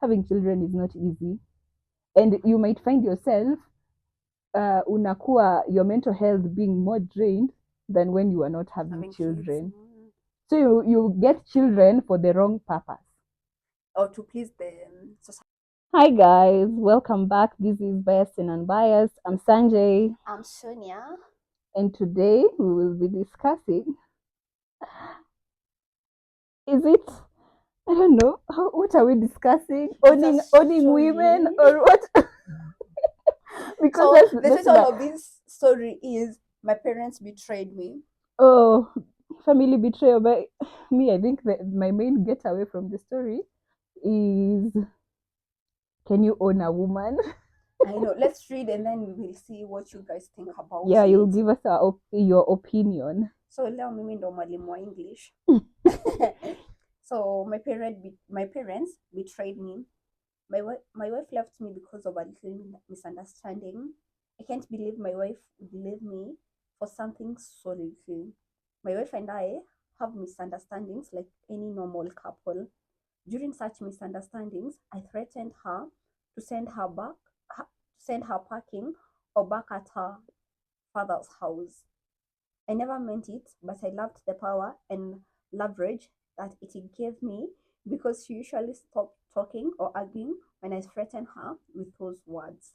having children is not easy, and you might find yourself unakuwa your mental health being more drained than when you are not having Having kids. children. So you get children for the wrong purpose. Or to please the society. Hi guys, welcome back. This is Biased and Unbiased. I'm Sanjay, I'm Sonia. and today we will be discussing, is it, I don't know, what are we discussing? Owning women or what? Because So that's the that's title my of this story is "My Parents Betrayed Me." oh family betrayal. But me, I think that my main getaway from the story is, can you own a woman? I know. Let's read and then we will see what you guys think about Yeah, you'll it. give us your opinion. So leo mimi ndo mwalimu wa English. So my parents betrayed me. My wife left me because of a little misunderstanding. I can't believe my wife would leave me for something so little. My wife and I have misunderstandings like any normal couple. During such misunderstandings, I threatened her to send her packing or back at her father's house. I never meant it, but I loved the power and leverage that it gave me because she usually stopped talking or arguing when I threatened her with those words.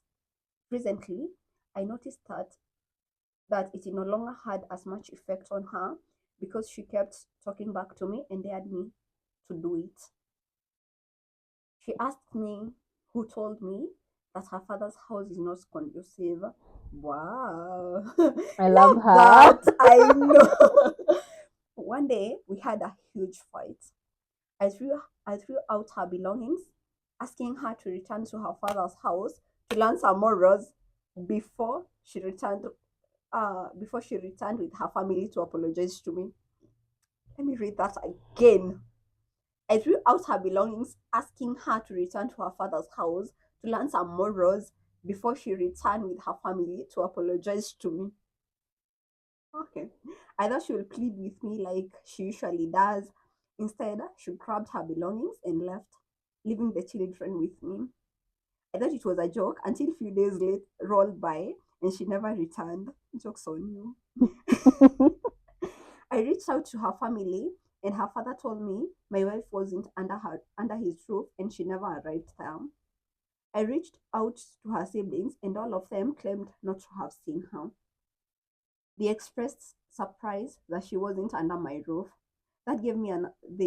Recently, I noticed that it no longer had as much effect on her because she kept talking back to me and dared me to do it. She asked me who told me that her father's house is not conducive. Wow. I love Love her. that. I know. One day we had a huge fight. I threw out her belongings, asking her to return to her father's house to learn some morals before she returned before she returned with her family to apologize to me. Let me read that again. I threw out her belongings, asking her to return to her father's house to learn some morals before she returned with her family to apologize to me. Okay. I thought she would plead with me like she usually does. Instead, she grabbed her belongings and left, leaving the children with me. I thought it was a joke until a few days late rolled by and she never returned. Joke's on you. I reached out to her family and her father told me my wife wasn't under his roof and she never arrived there. I reached out to her siblings and all of them claimed not to have seen her. They expressed surprise that she wasn't under my roof. They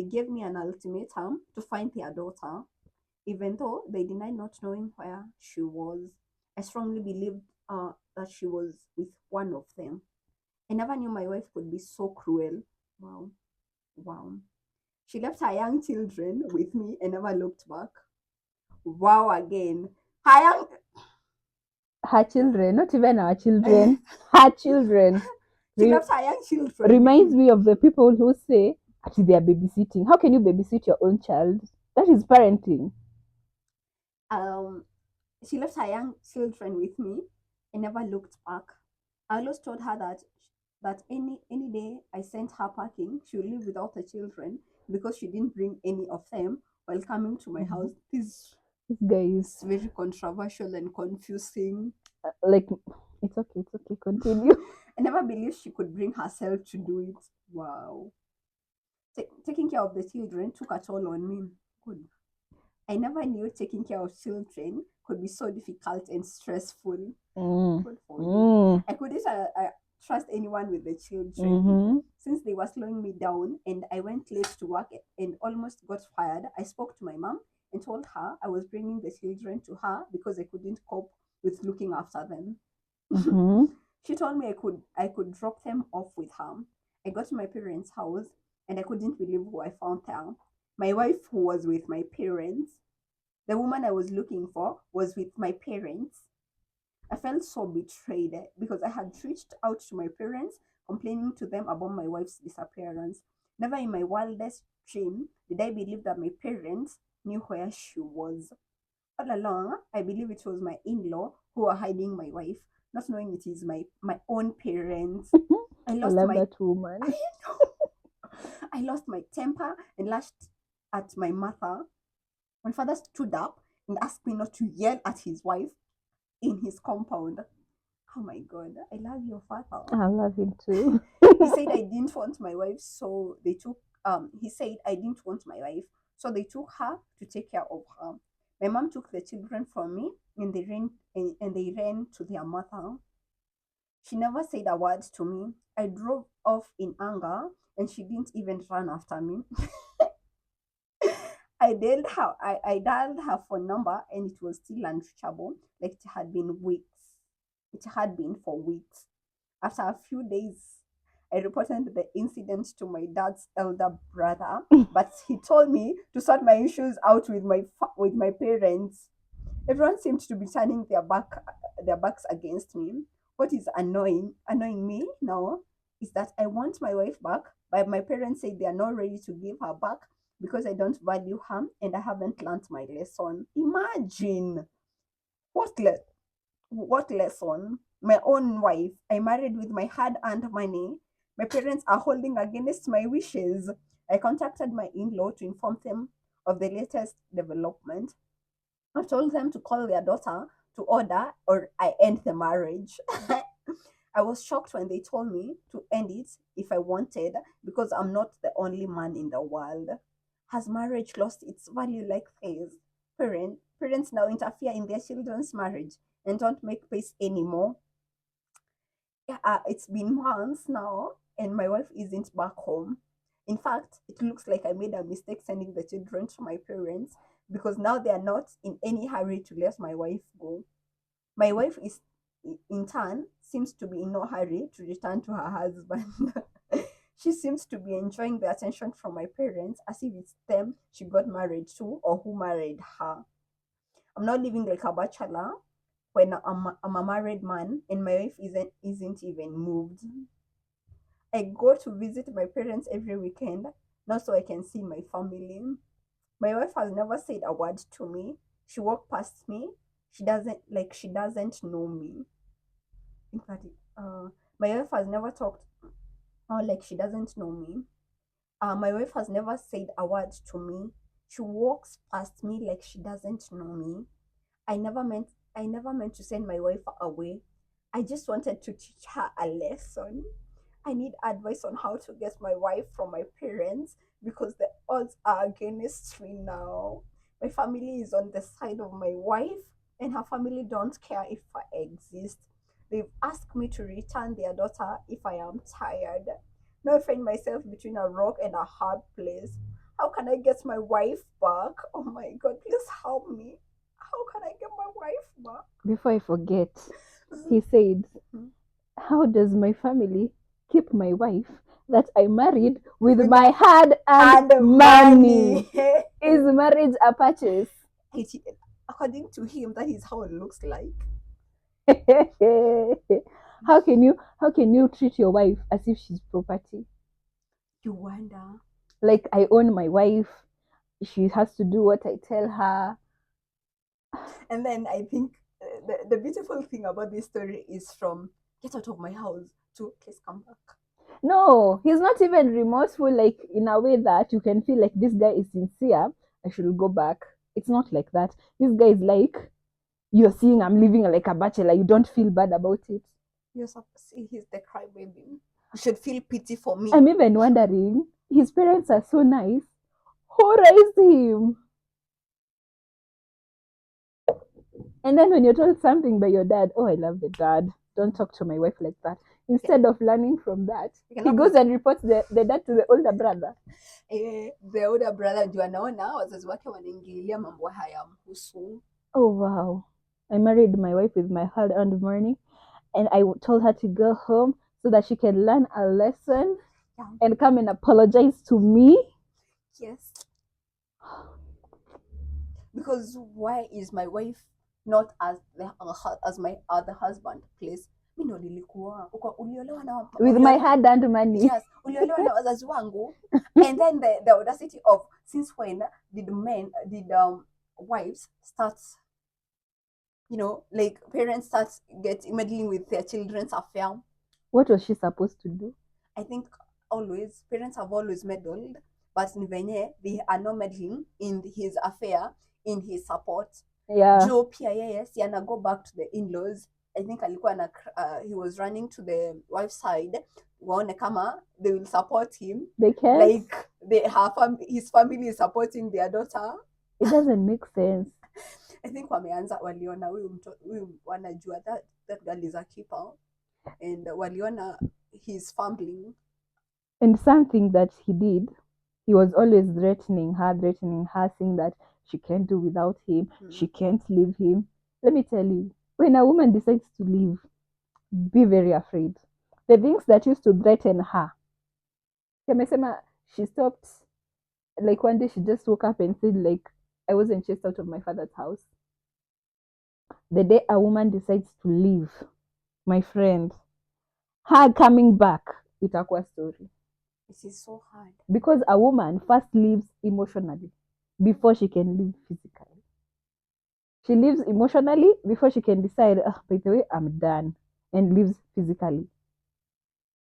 gave me an ultimatum to find their daughter, even though they denied not knowing where she was. I strongly believed that she was with one of them. I never knew my wife could be so cruel. Wow, wow. She left her young children with me and never looked back. Wow, again. Her young. Her children, not even our children, her children. She Re- left her young children with Reminds me. me of the people who say, actually, they are babysitting. How can you babysit your own child? That is parenting. Um, she left her young children with me and never looked back. I always told her that any day I sent her packing, she would live without her children because she didn't bring any of them while coming to my Mhm. house. This guy is Is very controversial and confusing. like, it's okay, continue. I never believed she could bring herself to do it. Wow. Taking care of the children took a toll on me. Good. I never knew taking care of children could be so difficult and stressful. Mm. Good for you. Mm. I couldn't trust anyone with the children. Mm-hmm. Since they were slowing me down and I went late to work and almost got fired, I spoke to my mom and told her I was bringing the children to her because I couldn't cope with looking after them. Mm-hmm. She told me I could drop them off with her. I got to my parents' house and I couldn't believe who I found there. My wife, who was with my parents, the woman I was looking for, was with my parents. I felt so betrayed because I had reached out to my parents, complaining to them about my wife's disappearance. Never in my wildest dream did I believe that my parents knew where she was. All along, I believe it was my in-law who were hiding my wife, not knowing it is my own parents. I I lost love my that woman. I know. I lost my temper and lashed at my mother. My father stood up and asked me not to yell at his wife in his compound. Oh my God, I love your father. I love him too. He said I didn't want my wife, so they took he said I didn't want my wife, so they took her to take care of her. My mom took the children from me and they ran to their mother. She never said a word to me. I drove off in anger and she didn't even run after me. I dialed her phone number and it was still unreachable, like it had been weeks. It had been for weeks. After a few days, I reported the incident to my dad's elder brother, but he told me to sort my issues out with my parents. Everyone seemed to be turning their backs against me. What is annoying me now is that I want my wife back, but my parents say they are not ready to give her back because I don't value her and I haven't learned my lesson. Imagine what le- what lesson? My own wife, I married with my hard earned money. My parents are holding against my wishes. I contacted my in law to inform them of the latest development. I told them to call their daughter to order or I end the marriage. I was shocked when they told me to end it if I wanted because I'm not the only man in the world. Has marriage lost its value like this? Parents now interfere in their children's marriage and don't make peace anymore. Yeah, it's been months now, and my wife isn't back home. In fact, it looks like I made a mistake sending the children to my parents because now they are not in any hurry to let my wife go. My wife is, in turn, seems to be in no hurry to return to her husband. She seems to be enjoying the attention from my parents as if it's them she got married to or who married her. I'm not living like a bachelor when I'm a married man and my wife isn't even moved. I go to visit my parents every weekend, not so I can see my family. My wife has never said a word to me. She walked past me. She doesn't know me. In fact, my wife has never talked like she doesn't know me. My wife has never said a word to me. She walks past me like she doesn't know me. I never meant to send my wife away. I just wanted to teach her a lesson. I need advice on how to get my wife from my parents because the odds are against me now. My family is on the side of my wife and her family don't care if I exist. They've asked me to return their daughter if I am tired. Now I find myself between a rock and a hard place. How can I get my wife back? Oh my god, please help me. How can I get my wife back? Before I forget, he said, how does my family keep my wife that I married with With my hard and earned money? money. Is marriage a purchase? According to him, that is how it looks like. How can you treat your wife as if she's property? You wonder. Like I own my wife, she has to do what I tell her. And then I think the beautiful thing about this story is from get out of my house to please come back. No, he's not even remorseful, like in a way that you can feel like this guy is sincere. I should go back. It's not like that. This guy is like, you're seeing I'm living like a bachelor. You don't feel bad about it. You're supposed to see he's the crybaby. You should feel pity for me. I'm even wondering, his parents are so nice. Who raised him? And then when you're told something by your dad, oh, I love the dad. Don't talk to my wife like that. Instead of learning from that, he goes and reports the dad to the older brother. The older brother ndio anaona wazazi wake wanaingilia mambo haya mhusu. Oh, wow. I married my wife with my hard-earned money, and I told her to go home so that she can learn a lesson and come and apologize to me. Yes. Because why is my wife not as my other husband, please? Mi ndo nilikuwa uliolewa na With my hard-earned money. Yes, uliolewa na wazazi wangu. And then the audacity of since when did wives start, like parents start meddling with their children's affair? What was she supposed to do? I think parents have always meddled, but ni venye they are not meddling in his affair in his support. Yeah. Joe pia yeye si ana go back to the in-laws. I think alikuwa na he was running to the wife's side waone kama they will support him They can't. like his family is supporting their daughter. It doesn't make sense. I think wameanza waliona huyu wanajua that girl is a keeper and waliona he's fumbling. And something that he did, he was always threatening her, saying that she can't do without him, she can't leave him. Let me tell you, when a woman decides to leave, be very afraid. The things that used to threaten her, she stopped. Like one day she just woke up and said, like, I wasn't chased out of my father's house. The day a woman decides to leave, my friend, her coming back, itakuwa story. It is so hard. Because a woman first lives emotionally before she can live physically. She lives emotionally before she can decide, by the way, I'm done, and lives physically.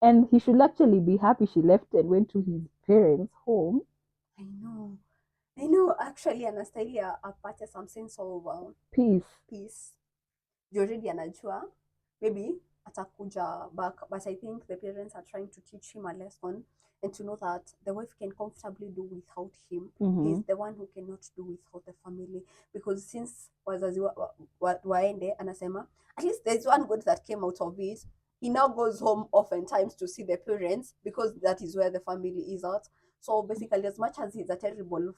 And he should actually be happy she left and went to his parents' home. I know. Actually, anastahili apate some sense of peace. Already anajua maybe atakuja back, but I think the parents are trying to teach him a lesson and to know that the wife can comfortably do without him. He's the one who cannot do without the family, because since wazazi waende, anasema at least there's one good that came out of it. He now goes home oftentimes to see the parents because that is where the family is at. So basically, as much as he's a terrible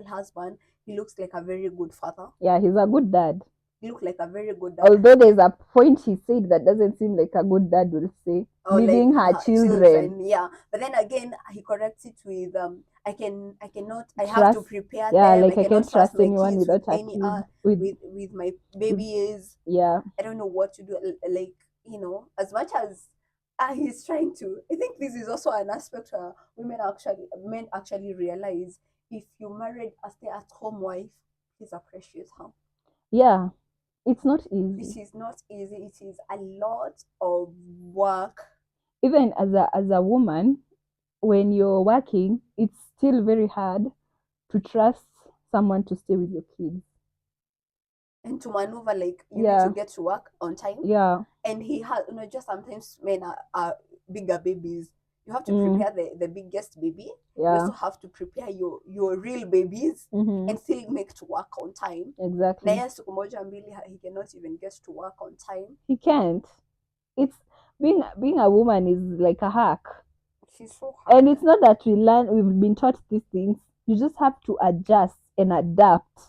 husband, he looks like a very good father. Yeah, he's a good dad. He looks like a very good dad. Although there's a point he said that doesn't seem like a good dad will say, leaving like her children. Yeah, but then again, he corrects it with I Trust. have to prepare yeah, them. like I can't trust anyone without a kid. With my babies. Yeah, I don't know what to do. Like, as much as he's trying to, I think this is also an aspect where men actually realize if you married a stay-at-home wife, please appreciate her. Yeah, it's not easy. It is not easy. It is a lot of work. Even as a woman, when you're working, it's still very hard to trust someone to stay with your kids and to maneuver, like you need to get to work on time. Yeah. And he has, just sometimes men are bigger babies. You have to prepare the biggest baby. You also have to prepare your real babies and still make to work on time. Exactly. Na siku moja mbili, he cannot even get to work on time. He can't. It's being a woman is like a hack. She's so hard. And it's not that we've been taught these things. You just have to adjust and adapt.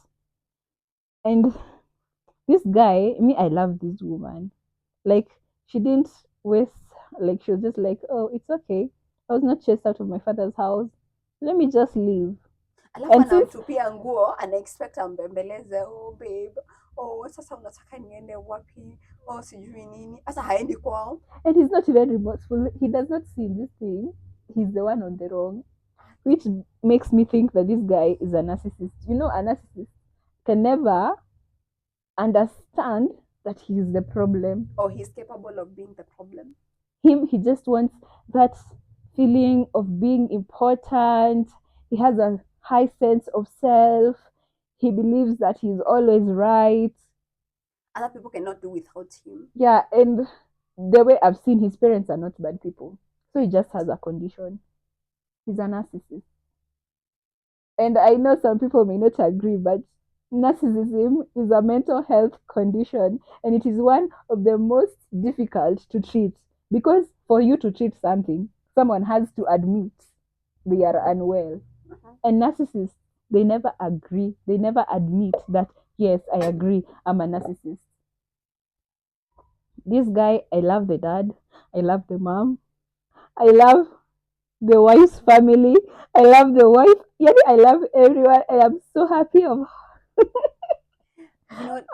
And this guy, I love this woman. Like, she didn't waste, like, she was just like, oh, it's okay. I was not chased out of my father's house. Let me just leave. Alafu anamtupia nguo, ana expect ambembeleze, oh babe, oh sasa unataka niende wapi, oh sijui nini, sasa haendi kwao. And he's not even remorseful. He does not see this thing. He's the one on the wrong, which makes me think that this guy is a narcissist. A narcissist can never understand that he is the problem. Or he's capable of being the problem. He just wants that feeling of being important. He has a high sense of self. He believes that he's always right. Other people cannot do without him. Yeah, and the way I've seen, his parents are not bad people. So he just has a condition. He's a narcissist. And I know some people may not agree, but narcissism is a mental health condition, and it is one of the most difficult to treat, because for you to treat something, someone has to admit they are unwell. And narcissists, they never agree. They never admit that, yes, I agree, I'm a narcissist. This guy, I love the dad. I love the mom. I love the wife's family. I love the wife. Yeah, I love everyone. I am so happy of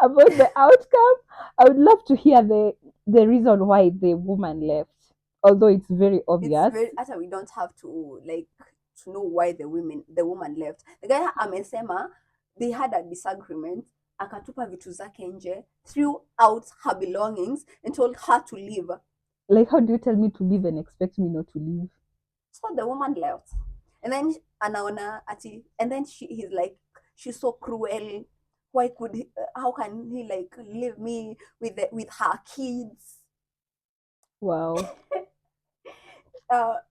about the outcome. I would love to hear the reason why the woman left. Although it's very obvious. We don't have to to know why the woman left. The guy amesema they had a disagreement, akatupa vitu zake nje, threw out her belongings and told her to leave. Like, how do you tell me to leave and expect me not to leave? So the woman left. And then anaona ati, and then he's like, she's so cruel. Why could he, how can he like leave me with her kids? Wow.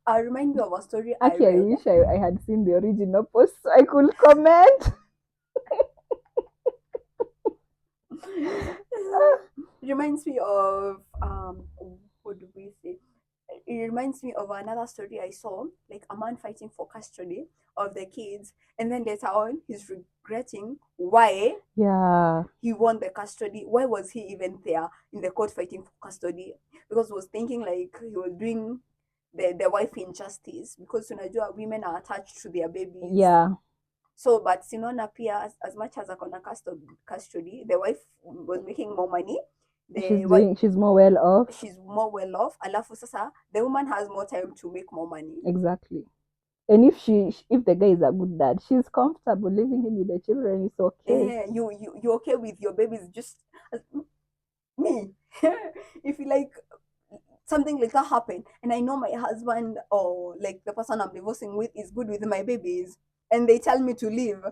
Remind me of a story I Actually, I read. wish I had seen the original post so I could comment. Reminds me of what do we say? It reminds me of another story I saw, like a man fighting for custody of the kids, and then later on he's regretting why Yeah. he won the custody. Why was he even there in the court fighting for custody? Because he was thinking like he was doing the wife injustice, because unajua women are attached to their babies. Yeah. So but sinaona pia as much as akona custody, the wife was making more money. She's more well off. She's more well off. Alafu sasa the woman has more time to make more money. Exactly. And if the guy is a good dad, she's comfortable leaving him with the children. It's okay. Yeah, you okay with your babies? Just me. If you like something like that happen, and I know my husband or like the person I'm divorcing with is good with my babies, and they tell me to leave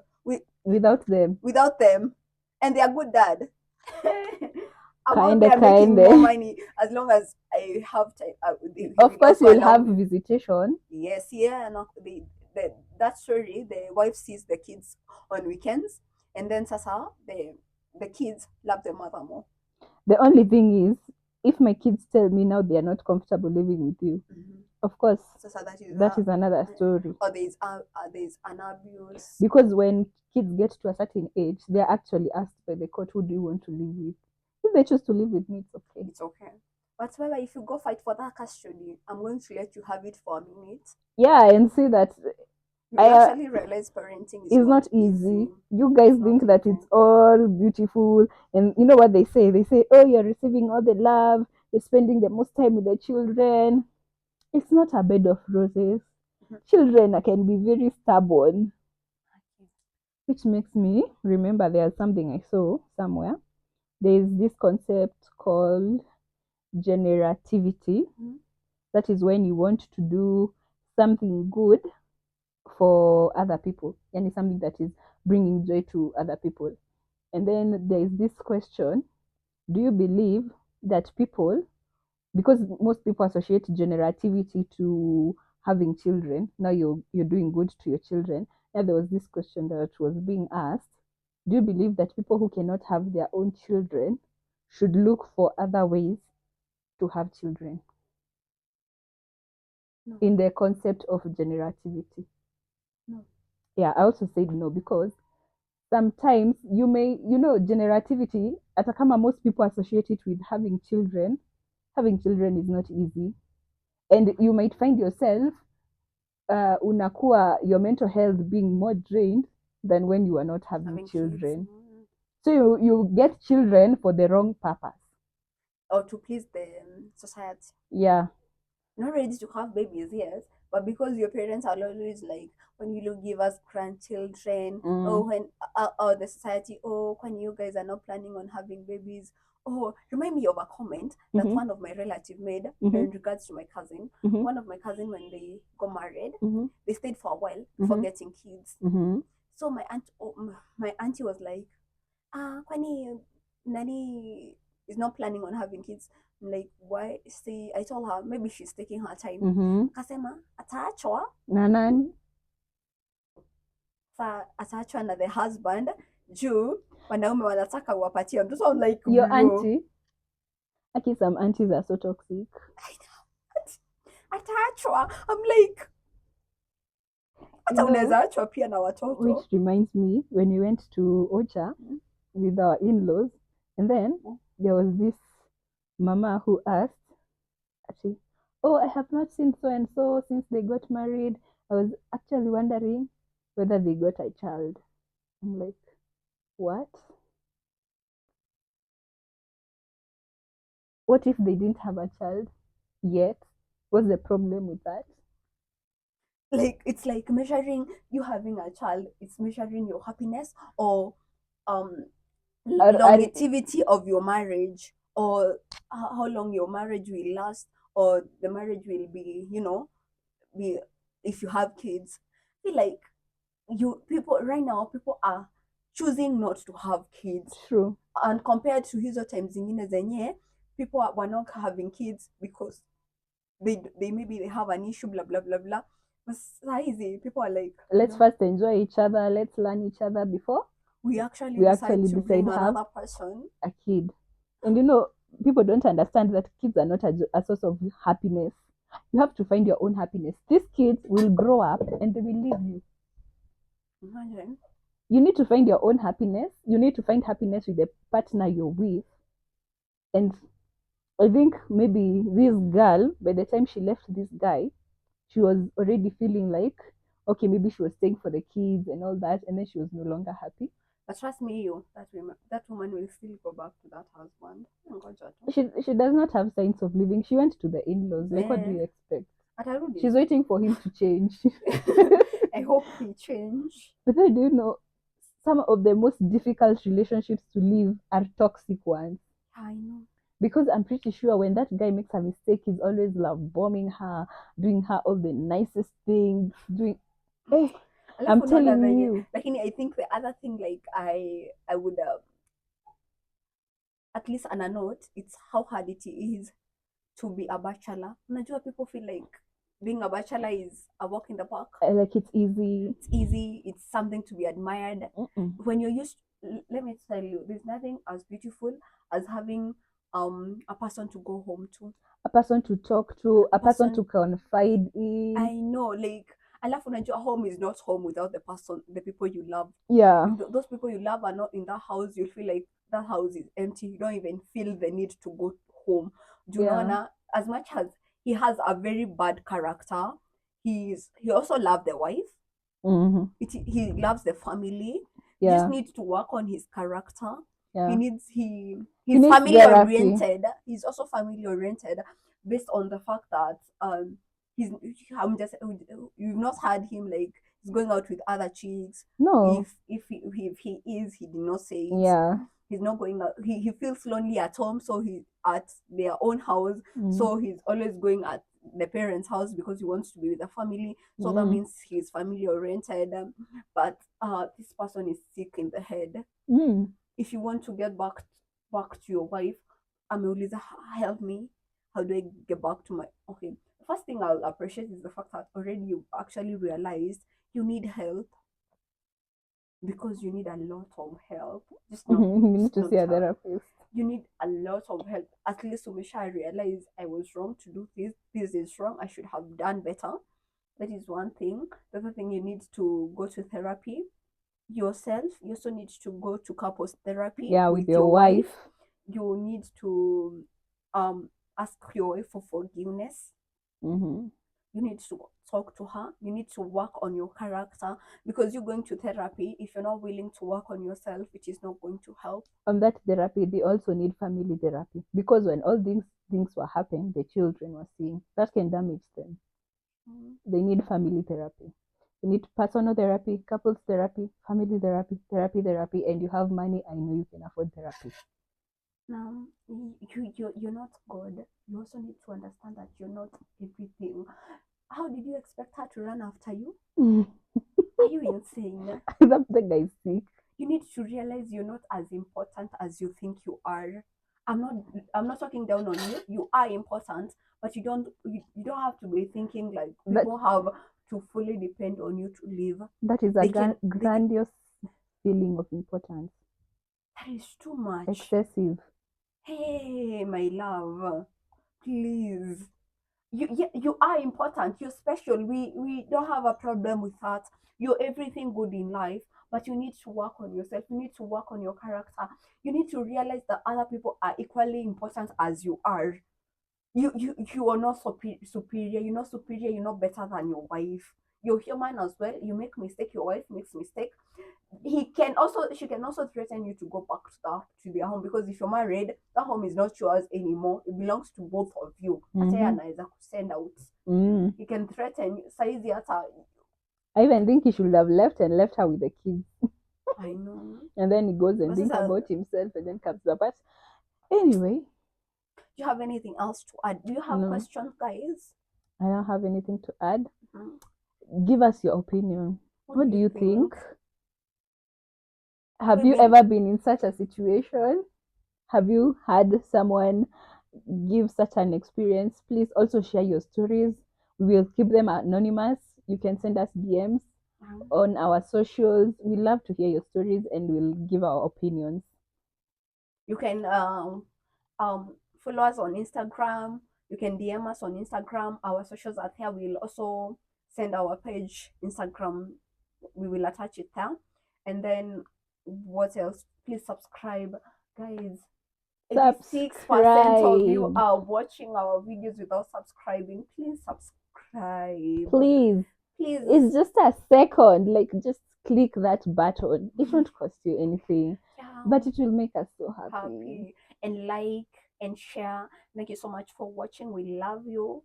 Without them. without them, and they are good dad. I'm out Kinda, there making kinda. more money as long as I have time. He Of will course, also you'll allow have me. visitation. Yes, yeah, no, that story, the wife sees the kids on weekends, and then sasa the kids love the mother more. The only thing is, if my kids tell me now they are not comfortable living with you, Mm-hmm. of course, Sasa that is another story. or there's an abuse. Because when kids get to a certain age, they're actually asked by the court, who do you want to live with? If they choose to live with me, it's okay. It's okay. But however, if you go fight for that custody, I'm going to let you have it for a minute. Yeah, and see that You I will actually realize parenting is it's not not easy. easy. You guys It's not think that easy. it's all beautiful, and you know what they say? They say, "Oh, you're receiving all the love. You're spending the most time with the children." It's not a bed of roses. Mhm. Children can be very stubborn, Okay. which makes me remember there's something I saw somewhere. There's this concept called generativity. Mhm. That is when you want to do something good for other people, and it's something that is bringing joy to other people. And then there is this question: do you believe that people, because most people associate generativity to having children, now you're doing good to your children. And there was this question that was being asked: do you believe that people who cannot have their own children should look for other ways to have children? No, In the concept of generativity. no. Yeah, I also said no, because sometimes generativity, hata kama most people associate it with having children is not easy. And you might find yourself unakuwa your mental health being more drained than when you are not having Having kids. children. So you get children for the wrong purpose. Or to please the society. Yeah. Not ready to have babies, yes, but because your parents are always like, when you look, give us grandchildren, oh, Mm. when the society, oh, when you guys are not planning on having babies. Oh, remind me of a comment that Mm-hmm. one of my relative made Mm-hmm. in regards to my cousin. Mm-hmm. One of my cousin, when they got married, Mm-hmm. they stayed for a while before Mm-hmm. getting kids. Mm-hmm. So my auntie was like, kwani nani is not planning on having kids. I'm like, why? See, I told her maybe she's taking her time. Mm-hmm. Akasema ataachwa, Nanan. ataachwa na the husband juu wanaume wanataka wapatie mtoto. I'm like, Your bro, auntie. Actually, some aunties are so toxic. ataachwa. I'm like, You hata know, unaweza achwa pia na which watoto. reminds me, when we went to Ocha with our in-laws, and then there was this mama who asked, actually, oh, I have not seen so and so since they got married. I was actually wondering whether they got a child. I'm like, what? What if they didn't have a child yet? What's the problem with that? Like, it's like measuring you having a child, it's measuring your happiness or um Are longevity of your marriage, or how long your marriage will last, or the marriage will be, be if you have kids. I feel like you people right now, people are choosing not to have kids. True. And compared to hizo times zingine zenye people were not having kids because they maybe they have an issue, blah blah blah blah. But saizi people are like, Let's first enjoy each other. Let's learn each other before we actually we decide actually to decide bring have another person. a kid. And people don't understand that kids are not a source of happiness. You have to find your own happiness. These kids will grow up and they will leave you. Imagine. You need to find your own happiness. You need to find happiness with the partner you're with. And I think maybe this girl, by the time she left this guy, she was already feeling like, okay, maybe she was staying for the kids and all that, and then she was no longer happy. But trust me, that woman will still go back to that husband. She does not have signs of leaving. She went to the in-laws. Like, what do you expect? She's waiting for him to change. I hope he change. But then, do you know, some of the most difficult relationships to leave are toxic ones. I know. Because I'm pretty sure when that guy makes a mistake, he's always love bombing her, doing her all the nicest things, doing. Hey, I'm telling you. Like, I think the other thing, like, I would at least on a note, it's how hard it is to be a bachelor. Unajua, people feel like being a bachelor is a walk in the park. Like it's easy. It's easy. It's something to be admired. When you're used, let me tell you, there's nothing as beautiful as having a person to go home to, a person to talk to, a person to confide in. I know, like, alafu unajua home is not home without the people you love. Yeah. If those people you love are not in that house, you feel like that house is empty. You don't even feel the need to go home. Junona, as much as he has a very bad character, he also loves the wife. He loves the family. He just needs to work on his character. He's family oriented. He's also family oriented based on the fact that you've not had him like he's going out with other chicks. No. If he is, he did not say it. Yeah. He's not going out. He feels lonely at home, so he's at their own house. So he's always going at the parents' house because he wants to be with the family. So that means he's family oriented. But this person is sick in the head. If you want to get back to your wife, Ameuliza, help me. How do I get back to my okay? The first thing I'll appreciate is the fact that already you actually realized you need help. Because you need a lot of help. You need to see a therapist. You need a lot of help. At least I realize I was wrong to do this. This is wrong. I should have done better. That is one thing. The other thing, you need to go to therapy yourself. You also need to go to couples therapy. Yeah, with your wife. You need to ask your wife for forgiveness. You need to talk to her. You need to work on your character, because you're going to therapy. If you're not willing to work on yourself, it is not going to help. On that therapy, they also need family therapy, because when all these things were happening, the children were seeing, that can damage them. They need family therapy. You need personal therapy, couples therapy, family therapy, therapy, and you have money. I know you can afford therapy. Now, you're not God. You also need to understand that you're not everything. How did you expect her to run after you? Are you insane? The guy's sick. You need to realize you're not as important as you think you are. I'm not talking down on you. You are important, but you don't have to be thinking like people have to fully depend on you to live. That is a grandiose feeling of importance. That is too much. Excessive. Hey, my love, please. You are important. You're special. We don't have a problem with that. You're everything good in life, but you need to work on yourself. You need to work on your character. You need to realize that other people are equally important as you are. You are not superior. You're not superior. You're not better than your wife. You're human as well. You make mistake. Your wife makes mistake. She can also threaten you to go back to their home, because if you're married, that home is not yours anymore. It belongs to both of you. Send out. He can threaten you. I even think he should have left her with the kids. I know. And then he goes and thinks about himself and then comes back. But anyway. Do you have anything else to add? Do you have questions, guys? I don't have anything to add. Give us your opinion. What do you think? Have We've you been ever been in such a situation? Have you had someone give such an experience? Please also share your stories. We will keep them anonymous. You can send us DMs on our socials. We love to hear your stories and we'll give our opinions. you can follow us on Instagram. You can DM us on Instagram. Our socials are there. We'll also send our page Instagram. We will attach it there. And then what else? Please subscribe, guys. 86% of you Subscribe. are watching our videos without subscribing. Please subscribe. Please. Please. It's just a second. Like, just click that button. It won't cost you anything, Yeah. but it will make us so happy. Happy. And like and share. Thank you so much for watching. We love you.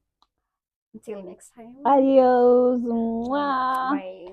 Until next time. Adios. Mwah. Bye.